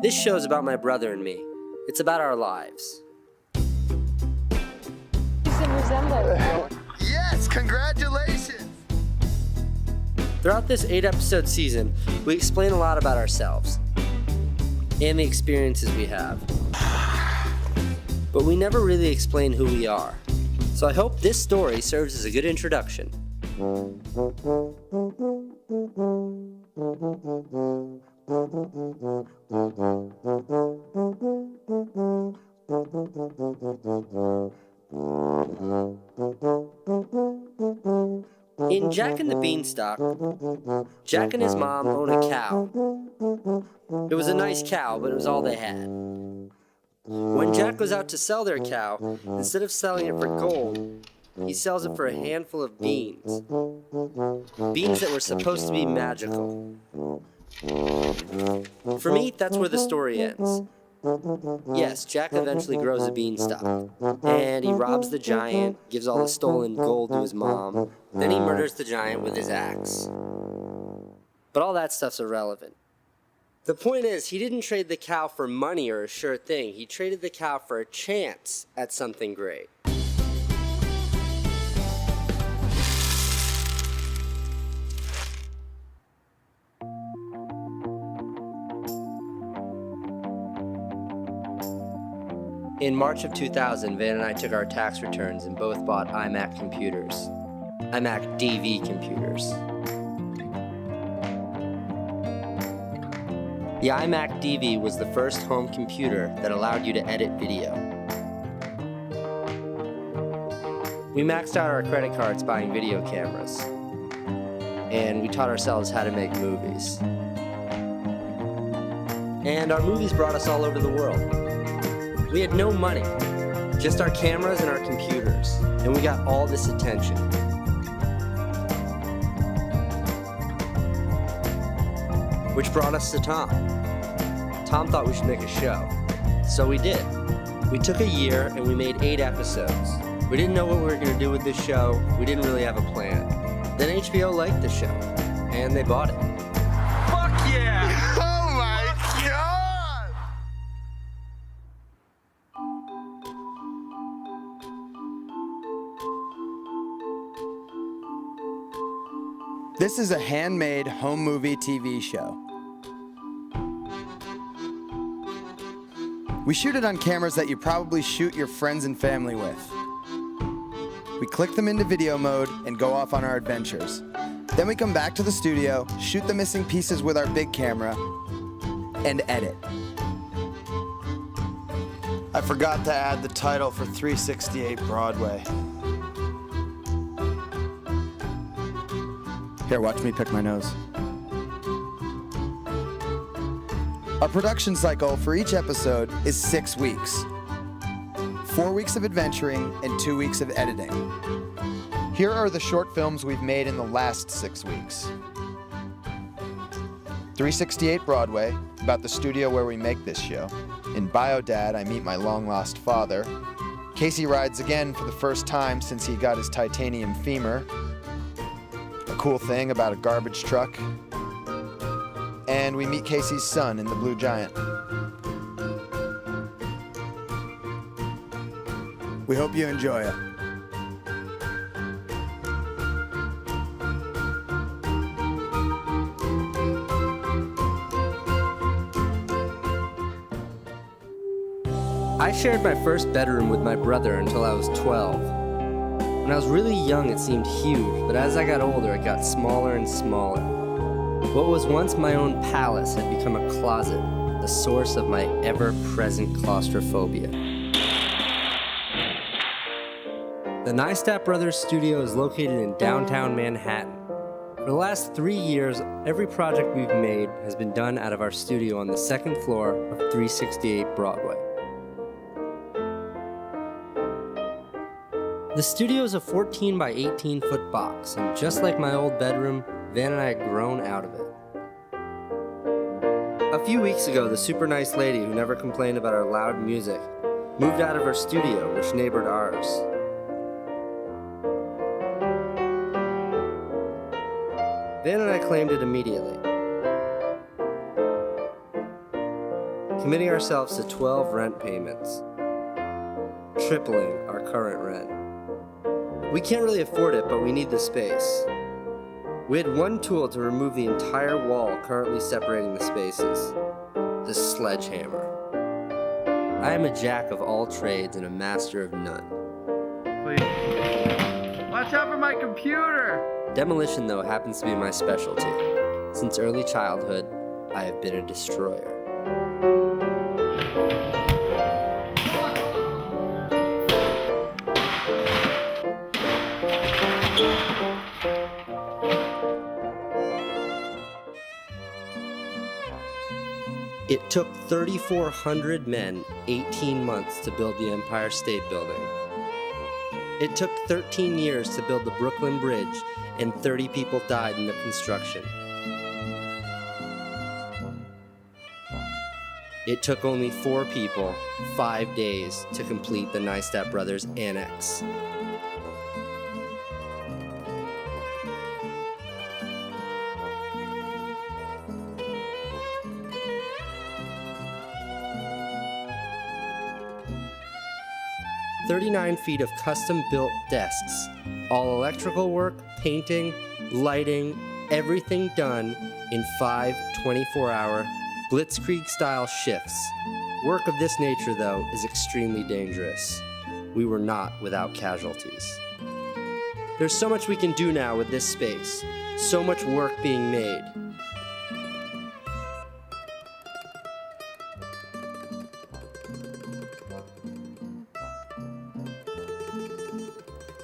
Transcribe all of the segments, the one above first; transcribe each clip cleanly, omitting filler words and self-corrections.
This show's about my brother and me. It's about our lives. Yes, congratulations! Throughout this 8-episode season, we explain a lot about ourselves and the experiences we have. But we never really explain who we are. So I hope this story serves as a good introduction. In Jack and the Beanstalk, Jack and his mom own a cow. It was a nice cow, but it was all they had. When Jack goes out to sell their cow, instead of selling it for gold, he sells it for a handful of beans. Beans that were supposed to be magical. For me, that's where the story ends. Yes, Jack eventually grows a beanstalk, and he robs the giant, gives all the stolen gold to his mom, then he murders the giant with his axe. But all that stuff's irrelevant. The point is, he didn't trade the cow for money or a sure thing. He traded the cow for a chance at something great. In March of 2000, Van and I took our tax returns and both bought iMac computers. iMac DV computers. The iMac DV was the first home computer that allowed you to edit video. We maxed out our credit cards buying video cameras, and we taught ourselves how to make movies. And our movies brought us all over the world. We had no money, just our cameras and our computers, and we got all this attention. Which brought us to Tom. Tom thought we should make a show, so we did. We took a year and we made 8 episodes. We didn't know what we were going to do with this show. We didn't really have a plan. Then HBO liked the show, and they bought it. Fuck yeah! Oh my god! This is a handmade home movie TV show. We shoot it on cameras that you probably shoot your friends and family with. We click them into video mode and go off on our adventures. Then we come back to the studio, shoot the missing pieces with our big camera, and edit. I forgot to add the title for 368 Broadway. Here, watch me pick my nose. Our production cycle for each episode is 6 weeks. 4 weeks of adventuring and 2 weeks of editing. Here are the short films we've made in the last 6 weeks. 368 Broadway, about the studio where we make this show. In Biodad, I meet my long-lost father. Casey rides again for the first time since he got his titanium femur. A cool thing about a garbage truck. And we meet Casey's son in The Blue Giant. We hope you enjoy it. I shared my first bedroom with my brother until I was 12. When I was really young, it seemed huge, but as I got older, it got smaller and smaller. What was once my own palace had become a closet, the source of my ever-present claustrophobia. The Neistat Brothers studio is located in downtown Manhattan. For the last 3 years, every project we've made has been done out of our studio on the second floor of 368 Broadway. The studio is a 14 by 18 foot box, and just like my old bedroom, Van and I had grown out of it. A few weeks ago, the super nice lady who never complained about our loud music moved out of her studio, which neighbored ours. Van and I claimed it immediately. committing ourselves to 12 rent payments, tripling our current rent. We can't really afford it, but we need the space. We had one tool to remove the entire wall currently separating the spaces: the sledgehammer. I am a jack of all trades and a master of none. Please. Watch out for my computer! Demolition, though, happens to be my specialty. Since early childhood, I have been a destroyer. It took 3,400 men 18 months to build the Empire State Building. It took 13 years to build the Brooklyn Bridge, and 30 people died in the construction. It took only 4 people 5 days to complete the Neistat Brothers Annex. "39 feet of custom-built desks, all electrical work, painting, lighting, everything done in 5 24-hour blitzkrieg-style shifts. Work of this nature, though, is extremely dangerous. We were not without casualties. There's so much we can do now with this space, so much work being made.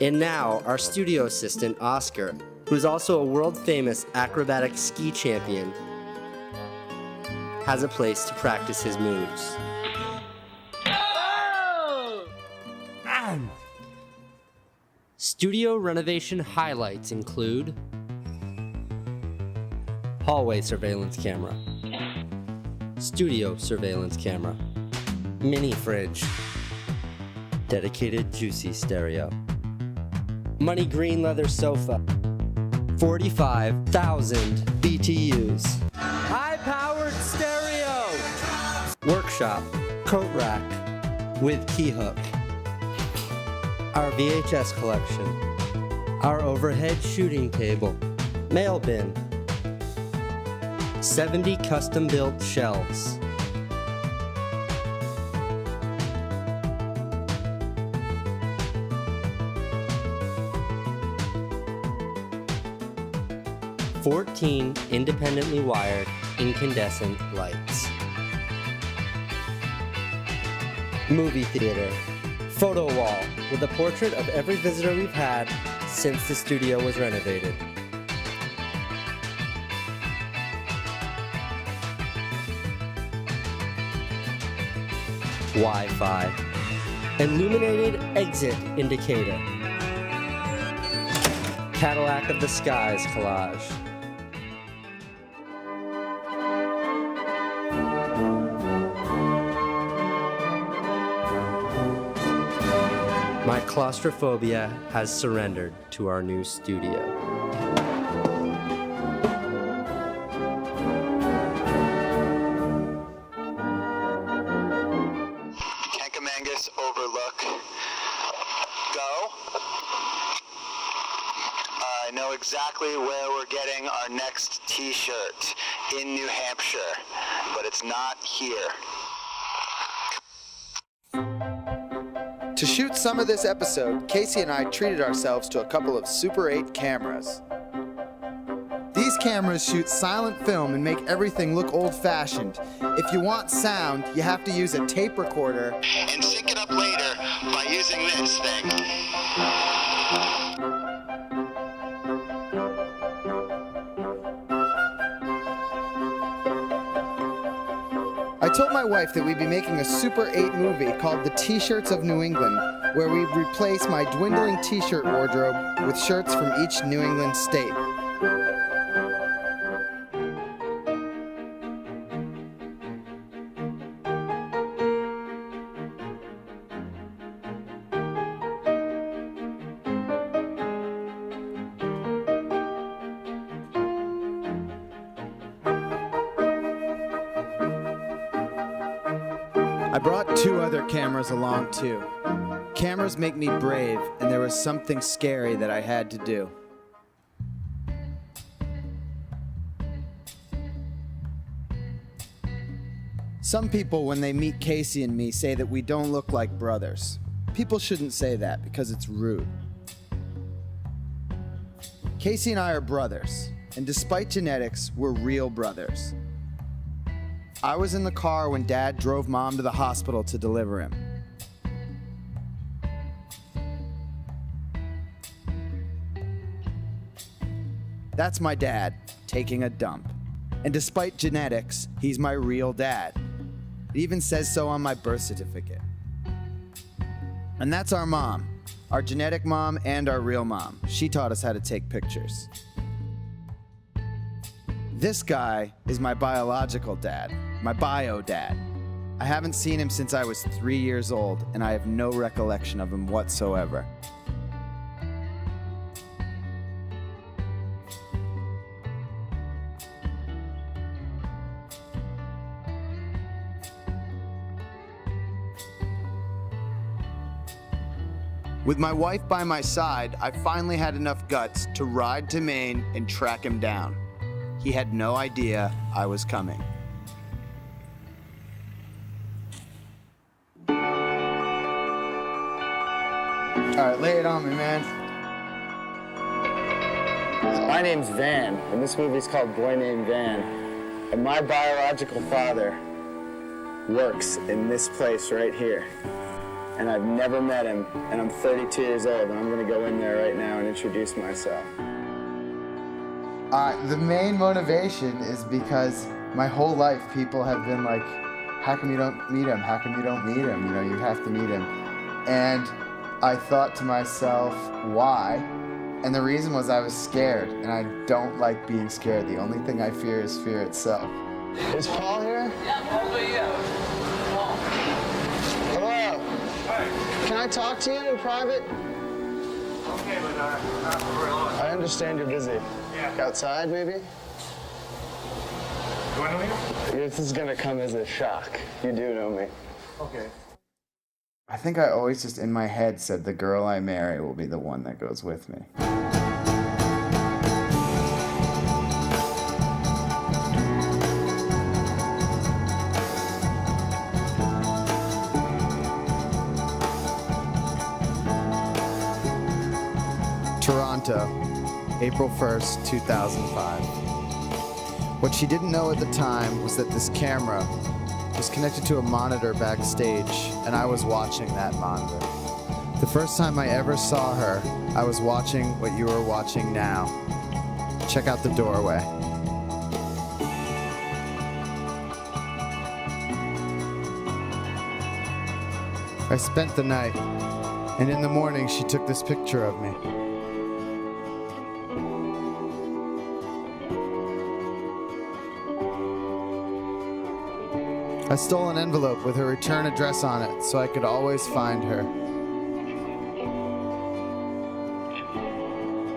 And now, our studio assistant, Oscar, who is also a world-famous acrobatic ski champion, has a place to practice his moves. Studio renovation highlights include hallway surveillance camera, studio surveillance camera, mini fridge, dedicated juicy stereo, money green leather sofa, 45,000 BTUs, high-powered stereo, workshop, coat rack with key hook, our VHS collection, our overhead shooting table, mail bin, 70 custom-built shelves, "14 independently wired incandescent lights. Movie theater, photo wall with a portrait of every visitor we've had since the studio was renovated. Wi-Fi, illuminated exit indicator, Cadillac of the Skies collage. My claustrophobia has surrendered to our new studio. Kankamangus Overlook. Go. I know exactly where we're getting our next t-shirt, in New Hampshire, but it's not here. To shoot some of this episode, Casey and I treated ourselves to a couple of Super 8 cameras. These cameras shoot silent film and make everything look old-fashioned. If you want sound, you have to use a tape recorder And sync it up later by using this thing. I told my wife that we'd be making a Super 8 movie called The T-Shirts of New England, where we'd replace my dwindling t-shirt wardrobe with shirts from each New England state. I brought 2 other cameras along too. Cameras make me brave, and there was something scary that I had to do. Some people, when they meet Casey and me, say that we don't look like brothers. People shouldn't say that because it's rude. Casey and I are brothers, and despite genetics, we're real brothers. I was in the car when Dad drove Mom to the hospital to deliver him. That's my dad, taking a dump. And despite genetics, he's my real dad. It even says so on my birth certificate. And that's our mom, our genetic mom and our real mom. She taught us how to take pictures. This guy is my biological dad, my bio dad. I haven't seen him since I was 3 years old, and I have no recollection of him whatsoever. With my wife by my side, I finally had enough guts to ride to Maine and track him down. He had no idea I was coming. All right, lay it on me, man. My name's Van, and this movie's called Boy Named Van. And my biological father works in this place right here. And I've never met him, and I'm 32 years old, and I'm gonna go in there right now and introduce myself. The main motivation is because my whole life people have been like, how come you don't meet him? How come you don't meet him? You know, you have to meet him. And I thought to myself, why? And the reason was I was scared, and I don't like being scared. The only thing I fear is fear itself. Is Paul here? Yeah, Paul, yeah. Paul. Hello. Hi. Can I talk to you in private? Okay, but not for very long. I understand you're busy. Yeah. Outside, maybe? You want to know me? This is gonna come as a shock. You do know me. Okay. I think I always just in my head said the girl I marry will be the one that goes with me. Toronto, April 1st, 2005. What she didn't know at the time was that this camera was connected to a monitor backstage, and I was watching that monitor. The first time I ever saw her, I was watching what you are watching now. Check out the doorway. I spent the night, and in the morning she took this picture of me. I stole an envelope with her return address on it so I could always find her.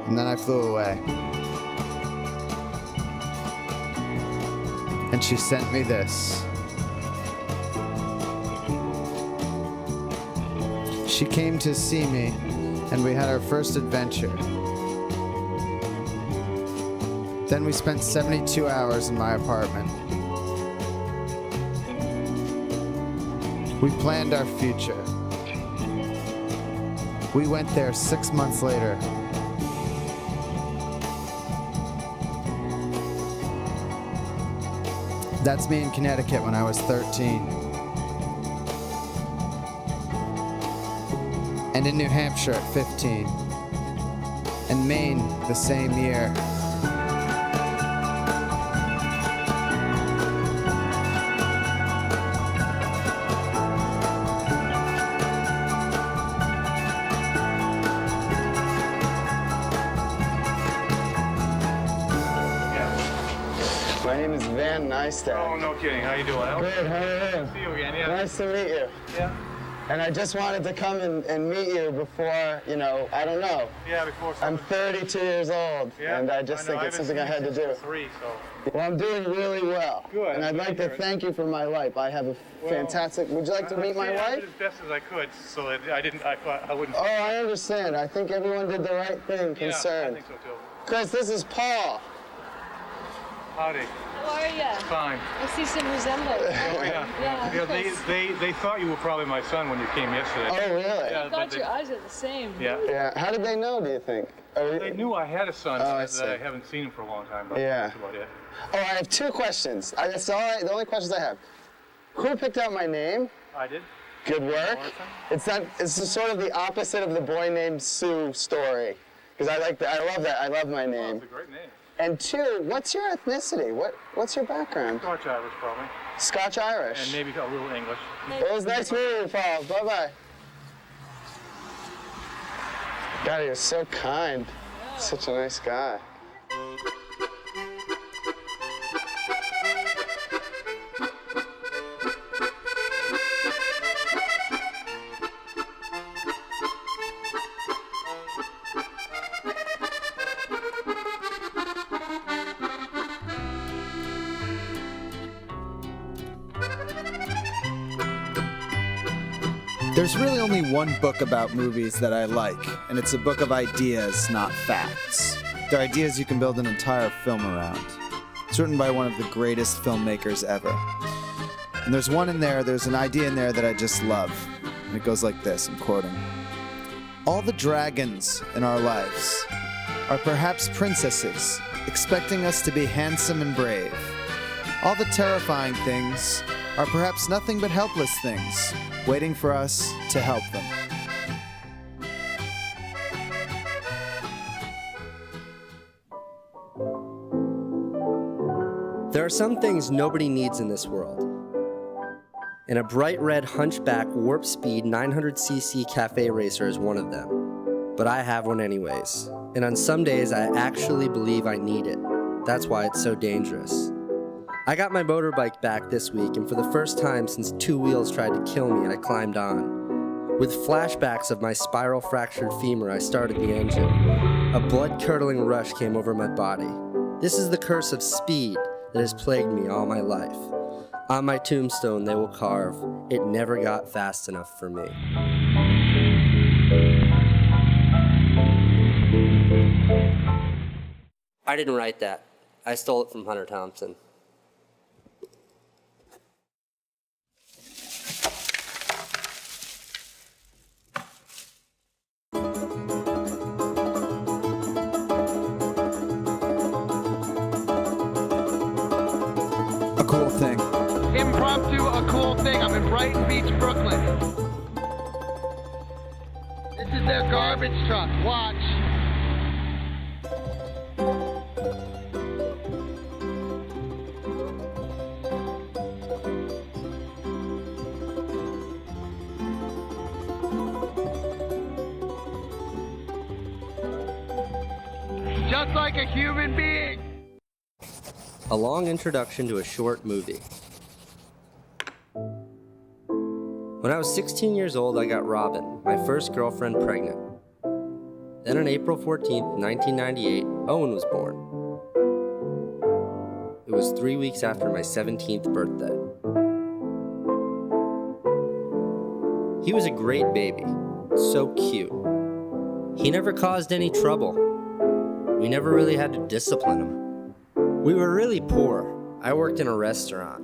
And then I flew away. And she sent me this. She came to see me, and we had our first adventure. Then we spent 72 hours in my apartment. We planned our future. We went there 6 months later. That's me in Connecticut when I was 13. And in New Hampshire at 15. And Maine the same year. My name is Van Neistat. Oh, no kidding. How you doing? Good, how are you? See you again, yeah. Nice to meet you. Yeah. And I just wanted to come and meet you before, you know, I don't know. Yeah, before I'm something. 32 years old, Yeah, and I just think it's something I had to do. 3, so. Well, I'm doing really well. Good. And I'd like to thank you for my life. I have a fantastic, would you like to meet my I wife? did as best as I could, so that I thought I wouldn't. Oh, I understand. I think everyone did the right thing, Yeah, concerned. I think so too. Chris, this is Paul. Howdy. How are you? Fine. I see some resemblance. Oh, yeah. Yeah, They thought you were probably my son when you came yesterday. Oh, really? Yeah, I but thought your eyes are the same. Yeah. Yeah. How did they know, do you think? They knew I had a son Oh, I that see. I haven't seen him for a long time, but Yeah. that's about it. Oh, I have 2 questions. That's the only questions I have. Who picked out my name? I did. Good work. Morrison? It's sort of the opposite of the boy named Sue story. Because I love that. I love my Oh, name. it's a great name. And 2, what's your ethnicity? What's your background? Scotch Irish, probably. Scotch Irish. And maybe a little English. It was nice meeting you, Paul. Bye-bye. God, he was so kind. Such a nice guy. There's really only one book about movies that I like, and it's a book of ideas, not facts. They're ideas you can build an entire film around. It's written by one of the greatest filmmakers ever. And there's an idea in there that I just love. And it goes like this, I'm quoting. All the dragons in our lives are perhaps princesses, expecting us to be handsome and brave. All the terrifying things are perhaps nothing but helpless things, waiting for us to help them. There are some things nobody needs in this world. And a bright red hunchback warp speed 900cc cafe racer is one of them. But I have one anyways. And on some days I actually believe I need it. That's why it's so dangerous. I got my motorbike back this week, and for the first time since 2 wheels tried to kill me, I climbed on. With flashbacks of my spiral fractured femur, I started the engine. A blood-curdling rush came over my body. This is the curse of speed that has plagued me all my life. On my tombstone they will carve, "It never got fast enough for me." I didn't write that. I stole it from Hunter Thompson. A cool thing. Impromptu, a cool thing. I'm in Brighton Beach, Brooklyn. This is their garbage truck. Watch. Just like a human being. A long introduction to a short movie. When I was 16 years old, I got Robin, my first girlfriend, pregnant. Then on April 14th, 1998, Owen was born. It was 3 weeks after my 17th birthday. He was a great baby, so cute. He never caused any trouble. We never really had to discipline him. We were really poor. I worked in a restaurant,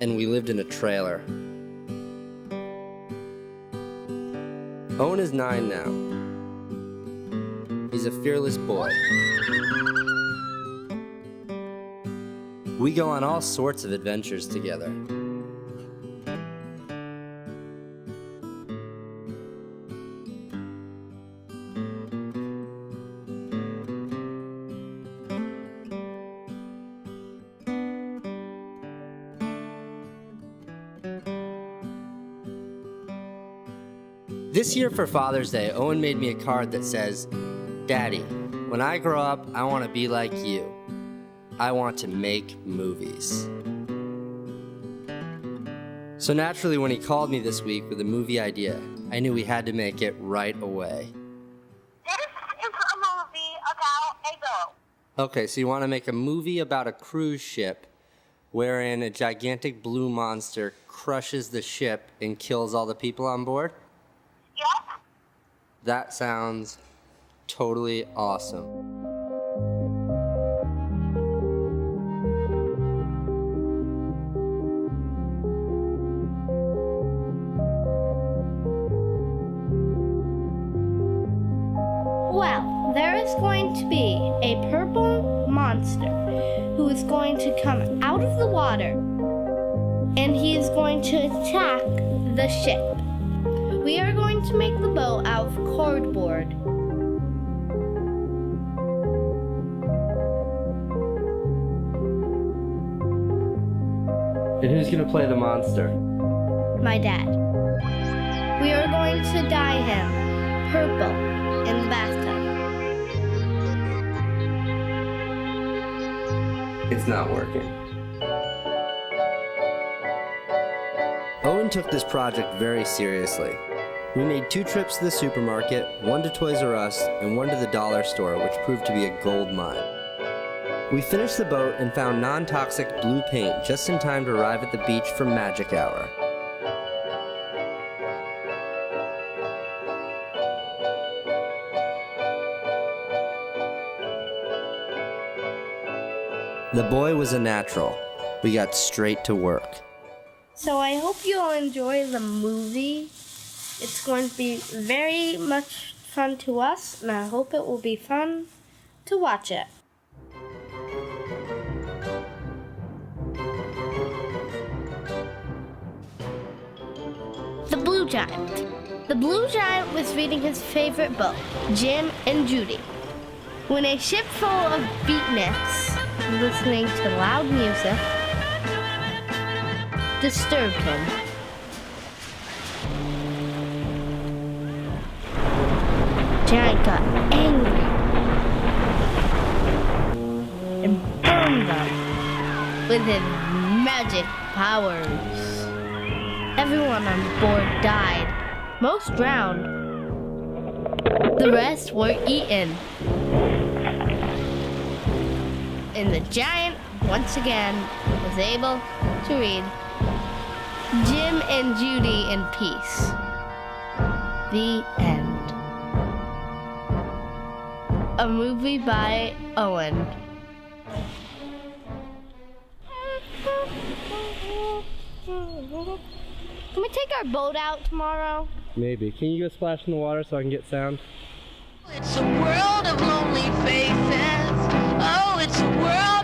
and we lived in a trailer. Owen is 9 now. He's a fearless boy. We go on all sorts of adventures together. This year for Father's Day, Owen made me a card that says, "Daddy, when I grow up, I want to be like you. I want to make movies." So naturally, when he called me this week with a movie idea, I knew we had to make it right away. This is a movie about a boat. Okay, so you want to make a movie about a cruise ship wherein a gigantic blue monster crushes the ship and kills all the people on board? Yep. That sounds totally awesome. Well, there is going to be a purple monster who is going to come out of the water, and he is going to attack the ship. We are going to make the boat out of cardboard. And who's gonna play the monster? My dad. We are going to dye him purple in the bathtub. It's not working. Owen took this project very seriously. We made 2 trips to the supermarket, 1 to Toys R Us, and 1 to the dollar store, which proved to be a gold mine. We finished the boat and found non-toxic blue paint just in time to arrive at the beach for magic hour. The boy was a natural. We got straight to work. So I hope you'll enjoy the movie. It's going to be very much fun to us, and I hope it will be fun to watch it. The Blue Giant. The Blue Giant was reading his favorite book, Jim and Judy, when a ship full of beatniks, listening to loud music, disturbed him. Giant got angry and burned them with his magic powers. Everyone on board died. Most drowned. The rest were eaten. And the giant, once again, was able to read Jim and Judy in peace. The end. A movie by Owen. Can we take our boat out tomorrow? Maybe. Can you go splash in the water so I can get sound? It's a world of lonely faces. Oh, it's a world